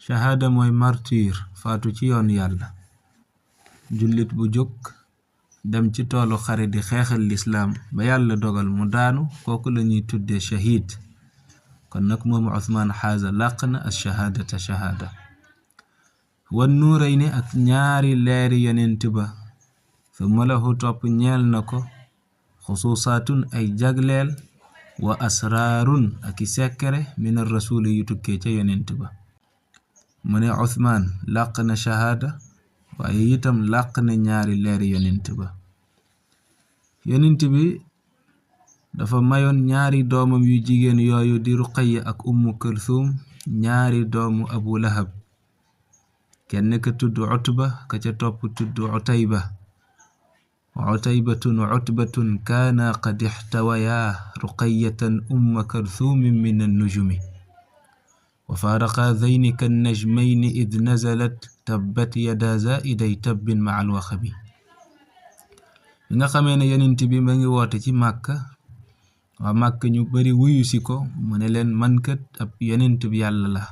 shahada mooy martyr faatu ci yoon yàlla. jullit bu jóg dem ci toolu xare di xeexal lislaam ba yàlla dogal mu daanu kooku la ñuy tuddee shahid. kon nag moom Usmaan xaaza làq na as shahaadata shahaada. wan nuurayni ak ñaari leeri yonent ba summa lahu topp ñeel na ko xusuusaatun ay jagleel wa asraarun ak i sekkere min ar rasuli yu tukkee ca yonent ba. mu ne Usmaan làq na shahaada waaye itam làq na ñaari leeri yonent ba. yonent bi dafa mayoon ñaari doomam yu jigéen yooyu di Ruqayya ak Ummu Kulthum ñaari doomu Abu Lahab. kenn ka tudd Utba ka ca topp tudd Utayba. Utaybatun Utbatun kaana qad ixtawayaa Ruqayyatan Umma Kulthumin min an-nujumi wa faaraqa dhayni kan-najmayni id nazalat tabbat yada zaiday tabbin ma'a al-waxabi. bi nga xamee ne yonent bi ma ngi woote ci Màkka waa Màkka ñu bari wuyu si ko mu ne leen man kat ab yonent bi yàlla la.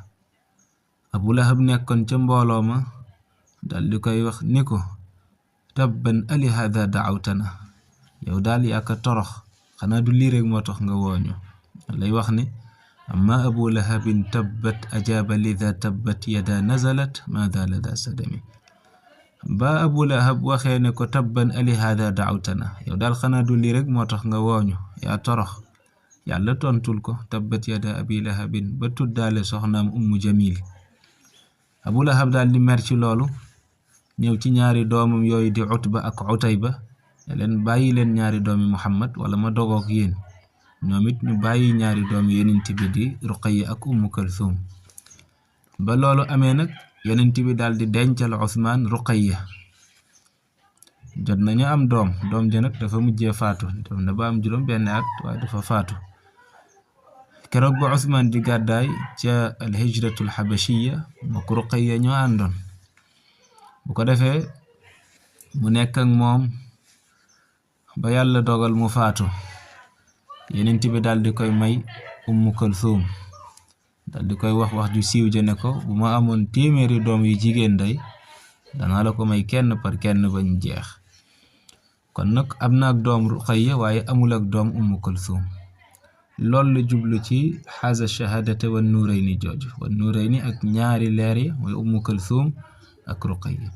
Abu Lahab nekkoon ca mbooloo ma dal di koy wax ni ko tabban ali hada da'awtana yow daal yaa ka torox xanaa du lii rek moo tax nga wooñu. lay wax ne amma Abu Lahabin tabbat ajaaba lidha tabbat yada nazalat maada lada sadami. ba Abu Lahab waxee ne ko tabban ali hada da'awtana yow daal xanaa du lii rek moo tax nga wooñu yaa torox. yàlla tontul ko tabbat yada abi lahabin ba tuddaale soxnaam Ummu Jamil. Abu Lahab daal di mer ci loolu ñëw ci ñaari doomam yooyu di Utba ak Utayba ne leen bàyyi leen ñaari doomi Muhammad wala ma dogook yéen. ñoom it ñu bàyyi ñaari doomi yonent bi di Ruqayya ak Ummu Kulthum. ba loolu amee nag yonent bi daal di dencal Usmaan Ruqayya. jot nañu am doom ja nag dafa mujjee faatu dem na ba am juróom benn at waaye dafa faatu. keroog ba Usmaan di gàddaay ca alhijratul xabashiya moo ko Ruqayya ñoo àndoon. bu ko defee mu nekk ak moom ba yàlla dogal mu faatu. yonent bi daal di koy may Ummu Kulthum daal di koy wax ju siiw ja ne ko bu ma amoon téeméeri doom yu jigéen day danaa la ko may kenn par kenn bañ jeex. kon nag am na ak doom Ruqayya waaye amul ak doom Ummu Kulthum. loolu la jublu ci xaaza shahaadata wan nuurayni jooju. wan nuurayni ak ñaari leer yi mooy Ummu Kulthum ak Ruqayya.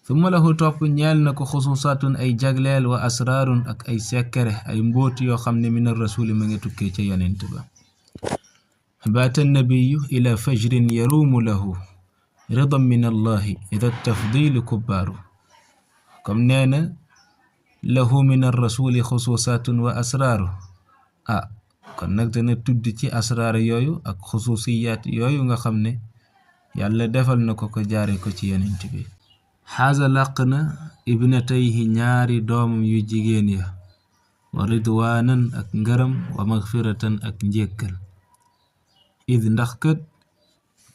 summa lahu topp ñeel na ko xusuusaatun ay jagleel wa asraarun ak ay sekkere ay mbóot yoo xam ne min ar rasuli ma nga tukkee ca yonent ba. baata nabiyu ila fajrin yaruumu lahu ridan min allahi ida tafdilu kubbaaru. comme nee na lahu min ar rasuli xusuusaatun wa asraaru kon nag dana tudd ci asraar yooyu ak xusuusiyaat yooyu nga xam ne yàlla defal na ko jaare ko ci yonent bi. xaaza làq na ibnatayhi ñaari doomam yu jigéen ya wa ridwaanan ak ngërëm wa magfiratan ak njékkal. id ndax kat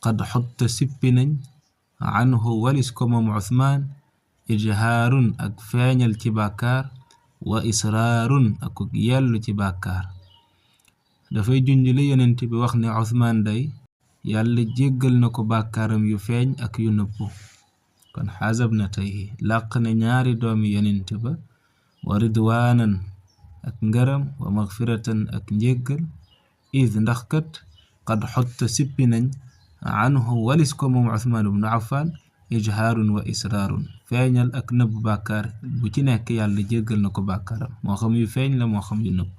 qad xutta sippi nañ anhu walis ko moom Usmaan ijhaarun ak feeñal ci bàkkaar wa israarun ak yellu ci bàkkaar. dafay junj la yonent bi wax ne Usmaan day yàlla jéggal na ko bàkkaaram yu feeñ ak yu nëbbu. kon xaazab na tey làq na ñaari doomi yonent ba wa ridwaanan ak ngërëm wa magfiratan ak njéggal. id ndax kat qad xotta sippi nañ anhu walis ko moom Usmaan ibnu Affaan ijhaarun wa israarun feeñal ak nëbb bàkkaar bu ci nekk yàlla jéggal na ko bàkkaaram moo xam yu feeñ la moo xam yu nëbb.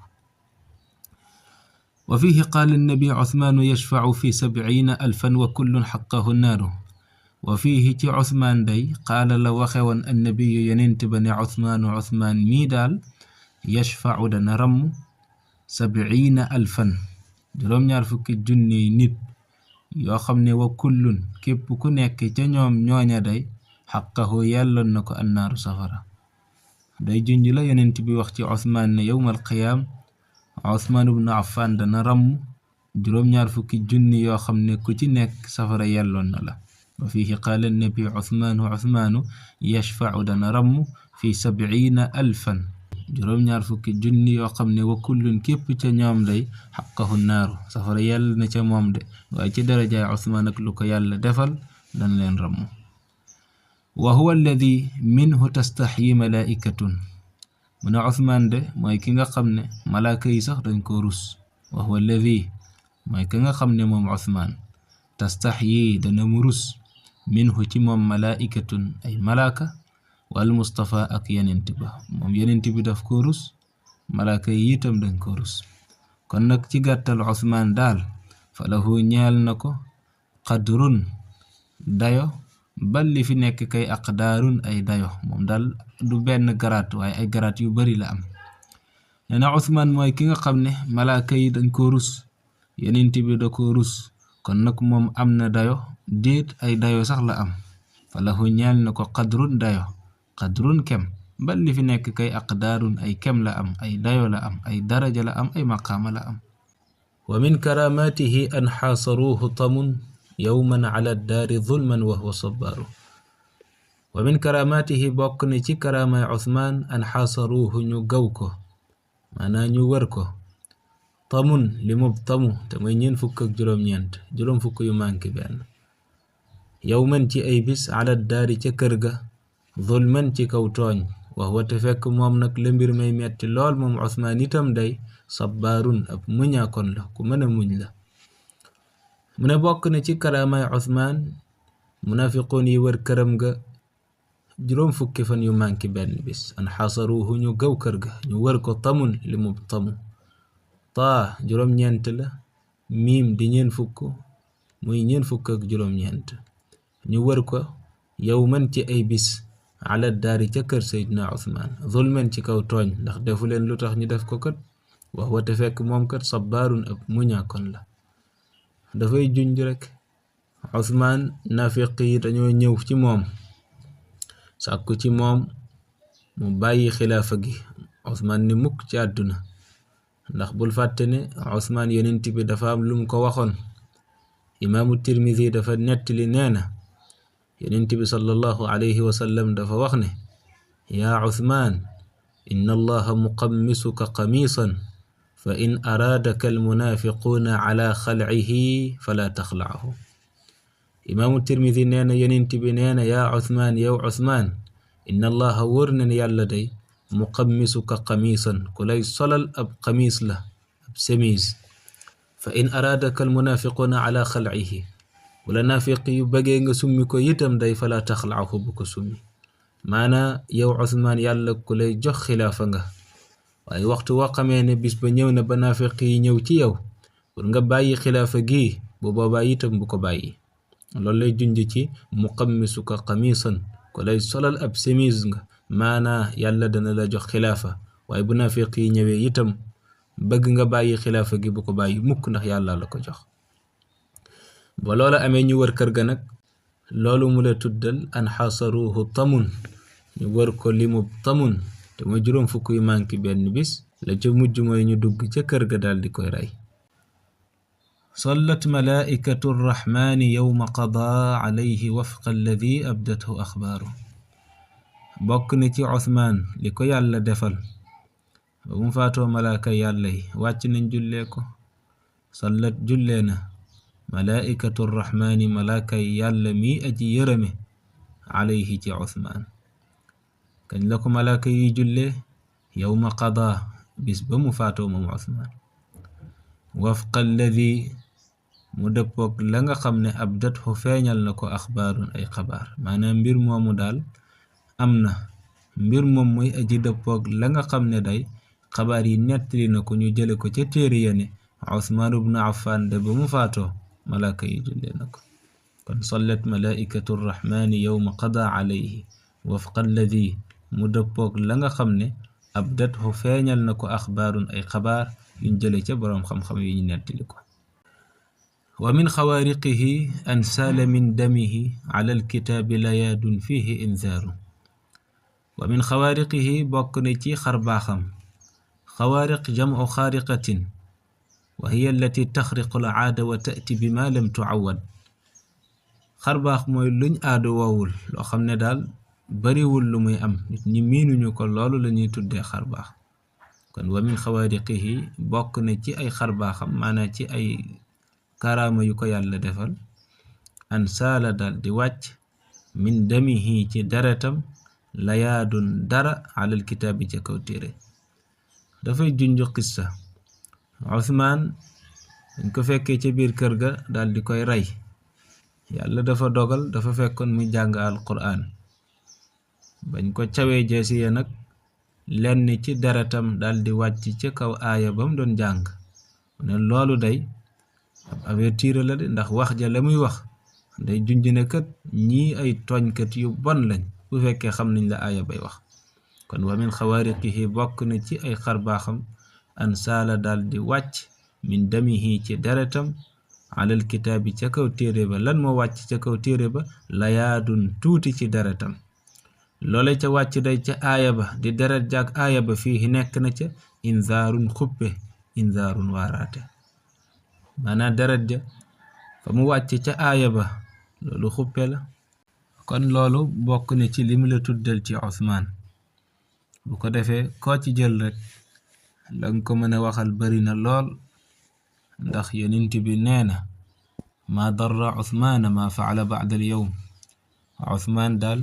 wa fiihi qaala annabi Usmaanu yashfacu fi 70,000 wa kullun xaqahu naaru. wa fiihi ci Usmaan day qaala la waxe woon annabiyu yonent ba ne Usmaan mii daal yashfacu dana ramm 70,000 juróom-ñaar fukki junniy nit yoo xam ne wa kullun képp ku nekk ca ñoom ñooña day xaqahu yelloon na ko annaaru safara. day junj la yonent bi wax ci Usmaan ne yowmal qiyaam Usmaan ibnu Affaan dana ramm juróom-ñaar fukki junni yoo xam ne ku ci nekk safara yelloon na la. wa fiihi qaala annabi Usmaanu yashfacu dana ramm fi 70,000 juróom-ñaar fukki junni yoo xam ne wa kullun képp ca ñoom day xaqahu naaru safara yàlla na ca moom de waaye ci darajaay Usmaan ak lu ko yàlla defal dana leen ramm wa huwa alladi minhu tastaxyi malaikatun mu ne Usmaan de mooy ki nga xam ne malaaka yi sax dañ ko rus wa huwa alladi mooy ki nga xam ne moom Usmaan tastaxyi dana mu rus minhu ci moom malaikatun ay malaaka wal Mustafa ak yenent ba moom yenent bi daf ko rus malaaka yi itam dañ ko rus kon nag ci gàttal Usmaan daal fa lahu ñeel na ko qadrun dayo bal li fi nekk kay aqdaarun ay dayo moom daal du benn garaat waaye ay garaat yu bari la am nee na Usmaan mooy ki nga xam ne malaaka yi dañ ko rus yenent bi da ko rus kon nag moom am na dayo déet ay dayo sax la am fa lahu ñeel na ko qadrun dayo qadrun kem bal li fi nekk kay aqdaarun ay kem la am ay dayo la am ay daraja la am ay maqaama la am wa min karamatihi an xaasaruuhu tamun yowman ala daari zulman wa huwa sabbaaru wa min karamatihi bokk na ci karaamay Usmaan an xaasaruuhu ñu gaw ko maanaa ñu wër ko tamun li mub tamu te mooy fukk ak juróom-ñeent juróom fukk yu manki benn yowman ci ay bis ala daari ca kër ga zulman ci kaw tooñ wax wate fekk moom nag la mbir may metti lool moom Usmaan itam day sabbaarun ab muñaakoon la ku mën a muñ la mu ne bokk na ci karaamay Usmaan munafiqoon yi wër këram ga juróom fukki fan yu manki benn bis an xasaruhu ñu gaw kër ga ñu wër ko tamun li mu tamu taa juróom-ñeent la miim di fukk muy fukk ak juróom-ñeent ñu wër ko yawman ci ay bis ala daari ca kër Seydina Usmaan zulman ci kaw tooñ ndax defu leen lu tax ñu def ko kat wax wate fekk moom kat sabbaarun ab muñaakoon la dafay junj rek Usmaan nafiq yi dañoo ñëw ci moom sàkku ci moom mu bàyyi xilaafa gi Usmaan ni mukk ci àdduna ndax bul fàtte ne Usmaan yonent bi dafa am lum ko waxoon imaamu Tirmidi dafa nettali nee na yonent bi sallallahu alayhi wa sallam dafa wax ne yaa Usmaan inna allaha muqammisuka qamiisan fa in araadaka almunaafiquuna ala xalcihi fala taxlachu imaamu Tirmidi nee na yonent bi nee na yaa Usmaan yow Usmaan inna allaha wóor na ne yàlla day muqammisuka qamiisan ku lay solal ab qamiis la ab semis fa in araadaka almunaafiquuna ala xalcihi wala naafiq yu bëggee nga summi ko itam day fala taxlachu bu ko summi maanaa yow Usmaan yàlla ku lay jox xilaafa nga waaye waxtu woo xamee ne bis ba ñëw na ba naafiq yi ñëw ci yow pour nga bàyyi xilaafa gii bu boobaa itam bu ko bàyyi loolu lay junj ci muqammisuka qamiisan ku lay solal ab semis nga maanaa yàlla dana la jox xilaafa waaye bu naafiq yi ñëwee itam bëgg nga bàyyi xilaafa gi bu ko bàyyi mukk ndax yàlla la ko jox ba loola amee ñu wër kër ga nag loolu mu la tuddal an xasaruhu tamun ñu wër ko limu tamun te mooy juróom fukk yu manki benn bis la ca mujj mooy ñu dugg ca kër ga daal di koy rey sallat malaikatu rrahmani yowma qadaa alayhi wafqa alladi abdathu axbaaru bokk na ci Usmaan li ko yàlla defal ba mu faatoo malaaka yàlla yi wàcc nañ jullee ko sallat jullee na malaikatu rrahmani malaaka yàlla mi aji yërëme alayhi ci Usmaan kañ la ko malaaka yi jullee yowma qadaa bis ba mu faatoo moom Usmaan wafqa alladi mu dëppoog la nga xam ne abdathu feeñal na ko axbaarun ay xabaar maanaam mbir moomu daal am na mbir moom muy aji dëppoog la nga xam ne day xabaar yi nettali na ko ñu jële ko ca téere ya ne Usmaan ibnu Affaan de ba mu faatoo malaaka yi jullee na ko kon sallat malaikatu rrahmani yowma qadaa alayhi wafqa alladi mu dëppoog la nga xam ne abdathu feeñal na ko axbaarun ay xabaar yuñ jële ca boroom xam-xam yi ñu nettali ko wa min xawaariqihi an saala min damihi ala alkitaabi layaadun fihi inzaaru wa min xawaariqihi bokk na ci xarbaaxam xawaariq jamcu xaariqatin wa hiya allati taxriqu al aada wa taati bi ma lam tuawad xarbaax mooy luñ aada woowul loo xam ne daal bariwul lu muy am nit ñi miinuñu ko loolu la ñuy tuddee xarbaax kon wa min xawaariqihi bokk na ci ay xarbaaxam maanaam ci ay karaama yu ko yàlla defal an saala dal di wàcc min damihi ci deretam layaadun dara alal kitaabi ca kaw téere dafay junju qissa Usmaan dañ ko fekkee ca biir kër ga dal di koy rey yàlla dafa dogal dafa fekkoon muy jàng alquran bañ ko cawee jeesiya nag lenn ci deretam dal di wàcc ca kaw aaya bam doon jàng ne loolu day ab avertir la de ndax wax ja la muy wax day junj ne kat ñii ay tooñkat yu bon lañ bu fekkee xam nañ la aaya bay wax kon wa min xawaariqihi bokk na ci ay xarbaaxam an saala dal di wàcc min damihi ci deretam alal kitaabi ca kaw téere ba lan moo wàcc ca kaw téere ba layaadun tuuti ci deretam loole ca wàcc day ca aaya ba di deret jaag aaya ba fii nekk na ca inzaarun xuppe inzaarun waaraate maanaam deret ja fa mu wàcc ca aaya ba loolu xuppe la kon loolu bokk na ci lim la tuddal ci Usmaan bu ko defee koo ci jël rek la nga ko mën a waxal bari na lool ndax yonent bi nee na maa darra Usmaana maa faala ba'da al yawm Usmaan daal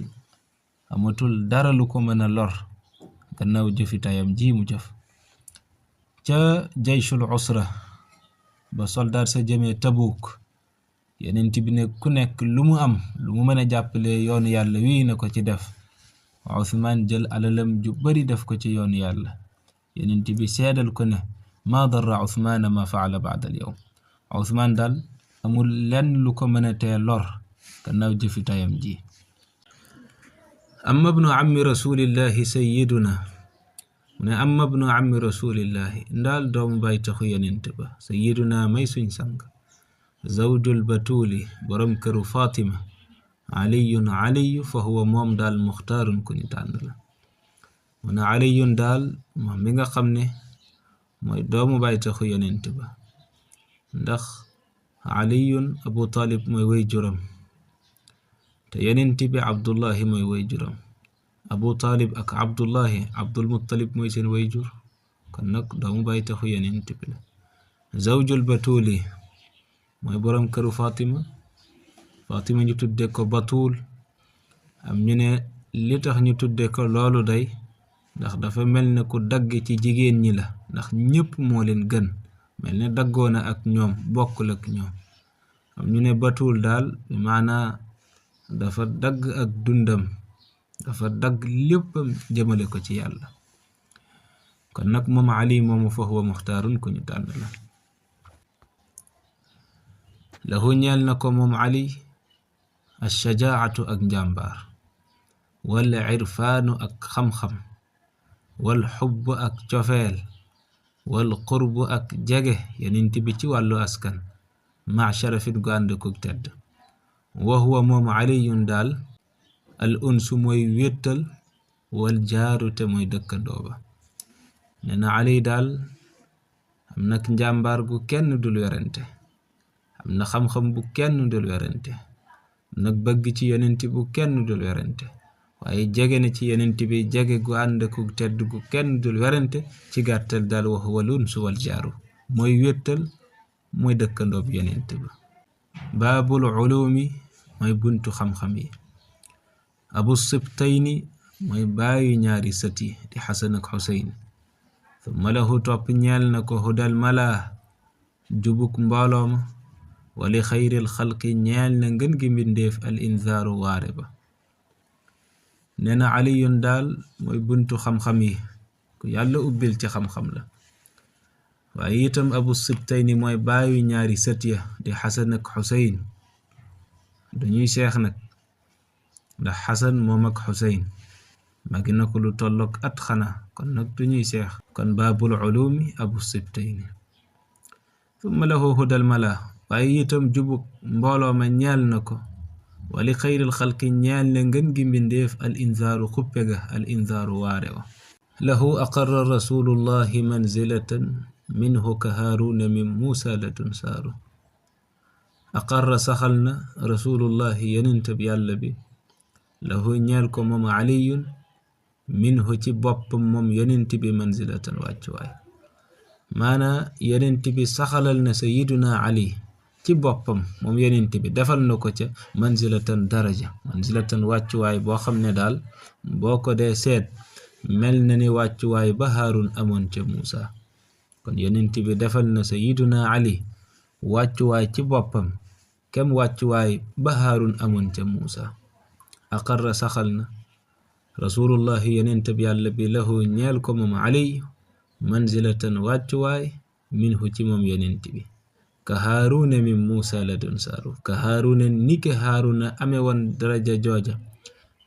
amatul dara lu ko mën a lor gannaaw jëfi tayam ji mu jëf ca jayshul usra ba soldaat sa jëmee Tabuk yonent bi ne ku nekk lu mu am lu mu mën a jàppale yoonu yàlla wii na ko ci def Usmaan jël alalam ju bari def ko ci yoonu yàlla yonent bi seedal ko ne maa darra Usmaana ma faala ba'da al yawm Usmaan daal amul lenn lu ko mën a tee lor gannaaw jëfi tayam ji amma ibnu ammi rasulillahi sayyiduna mu ne amma ibnu ammi rasulillahi ndaal doomu bay taxu yonent ba sayyiduna may suñ sang zawjul batuli borom këru Fatima aliyun aliyu fa huwa moom daal muxtaarun ku ñu tànn la mu ne aliyun daal moom mi nga xam ne mooy doomu bay taxu yonent ba ndax aliyun Abu Talib mooy way juram te yonent bi Abdullahi mooy way juram Abu Talib ak Abdullahi Abdul Muttalib mooy seen way jur kon nag doomu bay taxu yonent bi la zawjul batuli mooy borom këru Fatima ñu tudde ko Batul am ñu ne li tax ñu tudde ko loolu day ndax dafa mel ne ku dagg ci jigéen ñi la ndax ñëpp moo leen gën mel ne daggoona ak ñoom bokkul ak ñoom am ñu ne Batul daal maanaa dafa dagg ak dundam dafa dagg léppam jëmale ko ci yàlla kon nag moom Ali moomu fa huwa muxtaarun ku ñu tànn la lahu ñeel na ko moom Ali ashajaatu ak njàmbaar wal irfaanu ak xam-xam wal xubb ak cofeel wal qurbu ak jege yonent bi ci wàllu askan ma sharafit gu ànd ko tedd wa huwa moom aliyun daal al unsu mooy wéttal wal jaaru te mooy dëkkandoo ba nee na Ali daal am nag njàmbaar gu kenn dul werante am na xam-xam bu kenn dul werante nag bëgg ci yonent bu kenn dul werante waaye jege na ci yonent bi jege gu ànd ku tedd gu kenn dul werante ci gàttal daal wa huwa al unsu wal jaaru mooy wéttal mooy dëkkandoo bi yonent ba baabul ulumi mooy buntu xam-xam yi abu sibtayni mooy baayu ñaari sët yi di Xasan ak Xuseyn thumma lahu topp ñeel na ko hudal mala jubuk mbooloo ma wali xayril xalqi ñeel na ngën gi mbindeef al inzaaru waare ba nee na aliyun daal mooy buntu xam-xam yi ku yàlla ubbil ci xam-xam la waaye itam abu sibtayni mooy baayu ñaari sët ya di Xasan ak Xuseyn dañuy seex nag ndax Xasan moom ak Xuseyn magi na ko lu tollook at xanaa kon nag duñuy seex kon baabul ulumi abu sibtayni thumma lahu hudal mala waaye itam jubuk mbooloo ma ñeel na ko wali xayril xalqi ñeel na ngën gi mbindeef al inzaaru xuppe ga al inzaaru waare wa lahu aqarra rasulullahi manzilatan minhu ka haaruna min muusa la tunsaaru aqarra saxal na rasulullahi yonent bi yàlla bi lahu ñeel ko moom aliyun minhu ci boppam moom yonent bi manzilatan wàccuwaay maana yonent bi saxalal na sayyiduna ali ci boppam moom yonent bi defal na ko ca manzilatan daraja manzilatan wàccuwaay boo xam ne daal boo ko dee seet mel na ni wàccuwaay ba Haarun amoon ca Muusa kon yonent bi defal na sayyiduna ali wàccuwaay ci boppam kem wàccuwaay ba Haarun amoon ca Muusa aqarra saxal na rasulullahi yonent bi yàlla bi lahu ñeel ko moom ali manzilatan wàccuwaay minhu ci moom yonent bi ka Haaruna min Muusa ladun saaru ka Haaruna nike Haaruna ame woon daraja jooja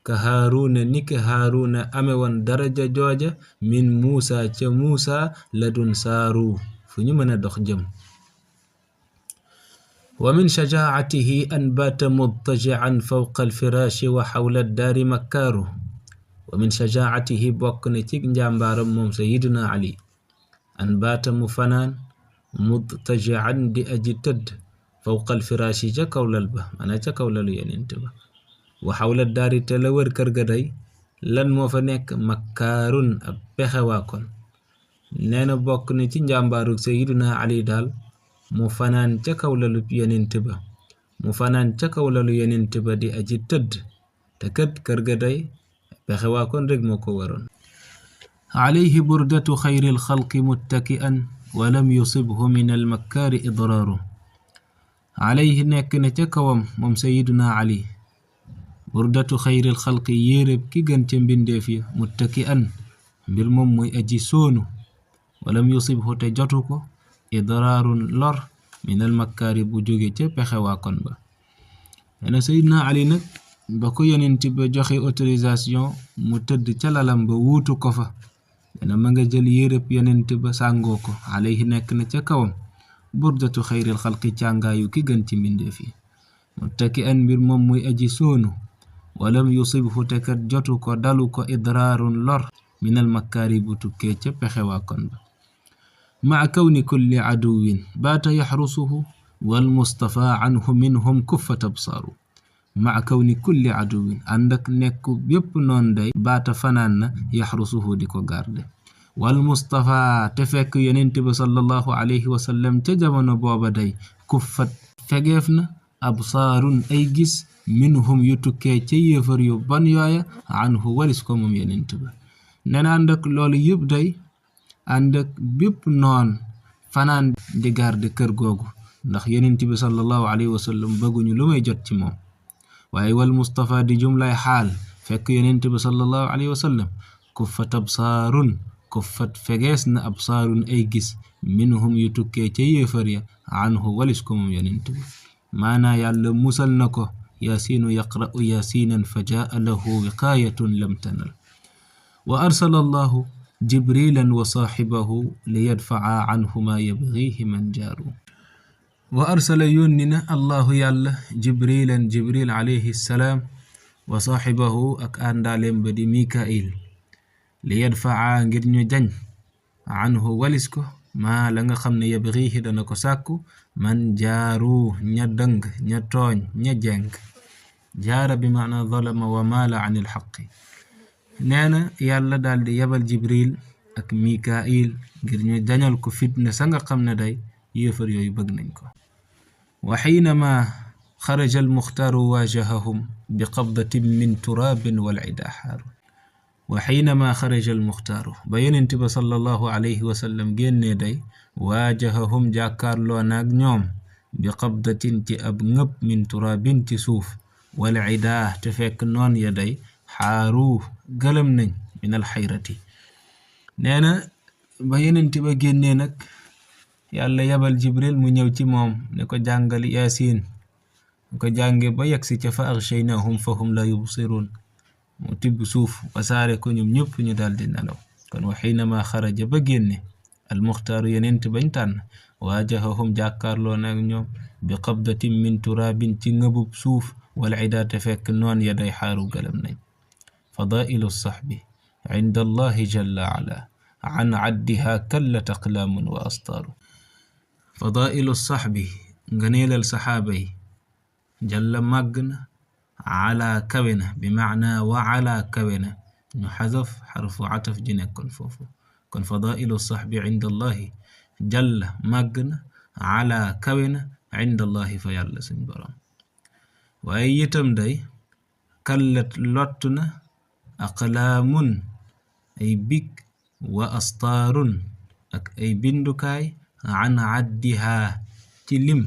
ka Haaruna nike Haaruna ame woon daraja jooja min Muusa ca Muusa ladun saaru fu ñu mën a dox jëm wa min shajaa'atihi an baata mudtaji'an fawqa alfiraashi wa hawla addaari makkaaru wa min shajaa'atihi bokk na ci njàmbaaram moom sayyiduna ali an baata mu fanaan mudtaji'an di aji tëdd fawqa alfiraashi ca kaw lal ba maanaam ca kaw lalu yonent ba wa hawla addaari te la wër kër ga day lan moo fa nekk makkaarun ab pexe waa kon nee na bokk na ci njàmbaaru sayyiduna ali daal mu fanaan ca kaw lalu yonent ba mu fanaan ca kaw lalu yonent ba di aji tëdd te kat kër ga day pexe waa kon rek moo ko waroon alayhi burdatu xayril xalqi muttaki'an wa lam yusibhu min almakkaari idraaru alayhi nekk na ca kawam moom sayyiduna ali burdatu xayril xalqi yéereb ki gën ca mbindeef ya muttaki'an mbir moom muy aji soonu wa lam yusibhu te jotu ko idraarun lor min almakkaari bu jóge ca pexe waa kon ba nee sayyiduna ali nag ba ko yonent ba joxe autorisation mu tëdd ca lalam ba wuutu ko fa nee ma nga jël yérëb yonent ba sàngoo ko alayhi nekk na ca kawam burdatu xayril xalqi càngaayu ki gën ci mbindeef yi muttaki an mbir moom muy aji soonu walam yusibhu te kat jotu ko dalu ko idraarun lor min almakkaari bu tukkee ca pexe waa kon ba مع كون كل عدو بات يحرسه والمصطفى عنه منهم كفة أبصار مع كون كل عدو عندك نكو بيب نون داي بات فنان يحرسه ديكو غارد والمصطفى تفك يننتب صلى الله عليه وسلم تجمن بوبا داي كفة فجفنا أبصار أي جس منهم يتكي تيفر يبان يايا عنه ولسكم يننتب نانا عندك لولي يبداي àndak bépp noon fanaan di garde kër googu ndax yonent bi sallallahu alayhi wa sallam bëgguñu lu may jot ci moom waaye wal Mustafa di jumlay xaal fekk yonent bi sallallahu alayhi wa sallam kuffat absaarun kuffat fegees na absaarun ay gis minhum yu tukkee ca yéefar ya anhu walis ko moom yonent bi maanaa yàlla musal na ko yaasiinu yaqra'u yaasiinan fa jaa lahu wiqaayatun lam tanal wa arsala allahu جبريلا وصاحبه ليدفعا عنه ما يبغيه من جار وأرسل يوننا الله يالله جبريل عليه السلام وصاحبه أكان دالم بدي ميكائيل ليدفعا غير ñu jañ عنه ولسكو ما لنغا خمنا يبغيه دانكو ساكو من جارو ña dëng ña tooñ ña jeng جار بمعنى ظلم ومال عن الحق neena yàlla daldi yabal jibril ak mikail ngir ñu dañal ko fitna sa nga xam ne day yéefar yooyu bëgg nañ ko wa xiinama xaraja almuxtaaru waajahahum bi qabdatin min turaabin wal idaaxaaru wa xiinama xaraja almuxtaaru ba yonent ba sallallahu alayhi wa sallam génnee day waajahahum jàkkaarloo naag ñoom bi qabdatin ci ab ngëb min turaabin ci suuf wal idaa te fekk noon ya day xaaru gëlëm nañ min alxayrati neena ba yonent ba génnee nag yàlla yabal jibril mu ñëw ci moom ne ko jàngal yaasiin ko jànge ba yegsi ca fa aghshaynahum fahum la yubsirun mu tibb suuf wasaare ko ñoom ñëpp ñu daldi nelaw kon wa xiinama xaraja ba génne almuxtaaru yonent bañ tànn waajahahum jàkkaarloo nag ñoom bi qabdatin min turaabin ci ngëbub suuf wal idaa te fekk noon ya day xaaru gëlëm nañ فضائل الصحب عند الله جل وعلا عن عدها كلت أقلام وأسطار فضائل الصحب غنيل الصحابي جل مغنا على كونا بمعنى وعلى كونا ñu xadaf xarfu ataf ji nekkoon foofu kon fadailu saxbi inda allahi jalla màgg na ala kawe na inda allahi fa yàlla suñ borom waaye itam day kallat lott na aqlaamun ay big wa astaarun ak ay bindukaay an addihaa ci lim